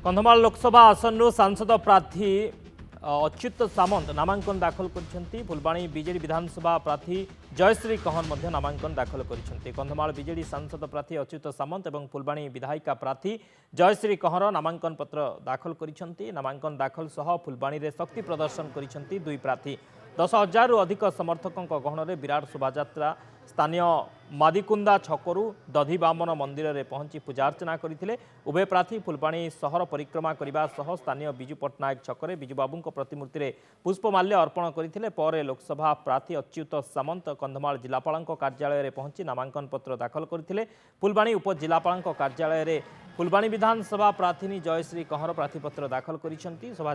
कंधमाल लोकसभा आसन सांसद प्रार्थी अच्युत सामंत नामांकन दाखल कर फुलबाणी बीजेडी विधानसभा प्रार्थी जयश्री कहन नामांकन दाखल कर कंधमाल बीजेडी सांसद प्रार्थी अच्युत सामंत और फुलबाणी विधायिका प्रार्थी जयश्री कहर नामांकन पत्र दाखल कर नामांकन दाखल सह फुलबाणी में शक्ति प्रदर्शन कर दुई प्रार्थी 10,000 रु अधिक समर्थकों गहन में विराट शोभा स्थानीय मादिकुंदा छकरू दधी बामन मंदिर में पहुंची पूजार्चना करते उभय प्रार्थी फुलबाणी सहर परिक्रमा करने सह स्थानीय बिजू पट्टनायक छकरे बिजुबाबू प्रतिमूर्ति में पुष्पमाल्य अर्पण करते पर लोकसभा प्रार्थी अच्युत सामंत कंधमाल जिलापाल कार्यालय में पहुंची नामांकन पत्र दाखल करते फुलबाणी उपजिलापाल कार्यालय में फुलबाणी विधानसभा प्रार्थी जयश्री कहर प्रार्थीपत्र दाखल कर शोभा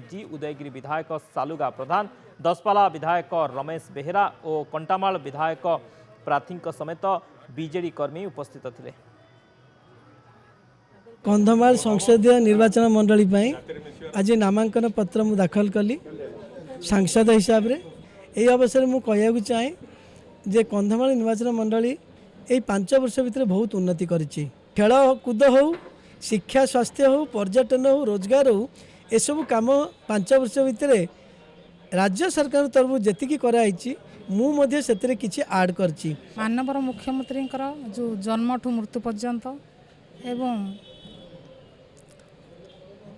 जी उदयगिरी विधायक सालुगा प्रधान दसपाला विधायक रमेश बेहेरा और कंटामाल विधायक प्रार्थी समेत बीजेडी कर्मी उपस्थित थे। कंधमाल संसदीय निर्वाचन मंडली आज नामांकन पत्र मु दाखल कली सांसद हिसाब रे यही अवसर मु कहया चाहे जे कंधमाल निर्वाचन मंडली यही 5 वर्ष भितर बहुत उन्नति करिछि। खेल कूद हो शिक्षा स्वास्थ्य हो पर्यटन हो रोजगार हो एसबू काम 5 वर्ष भितर राज्य सरकार तरफ जी कराई मुझे से किसी आड कर मानवर मुख्यमंत्री जो जन्म ठू मृत्यु पर्यंत एवं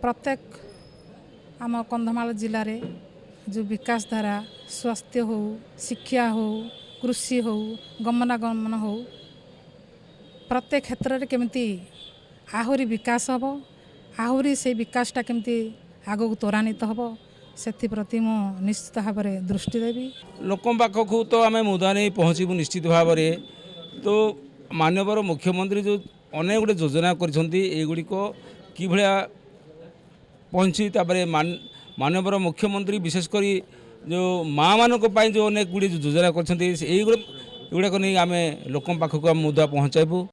प्रत्येक आम कंधमाल जिले में जो विकास धारा स्वास्थ्य हो शिक्षा हो कृषि हो गमनागमन हो प्रत्येक क्षेत्र में केमती आहरी विकास हम आहरी से विकासटा केमती आगक त्वरान्वित हम से मु निश्चित भाव में दृष्टि देवी लोकों पाखक तो आम मुदा नहीं पहुँचबू निश्चित भाव में। तो मानवर मुख्यमंत्री जो अनेक गुटे योजना करगुड़िक कि भाया पहुँची मानवर मुख्यमंत्री विशेषकर जो माँ मान जो अनेक गुड़े योजना कर गुड़ाक नहीं आम लोकों पाखक मुदा पहुँचाबू।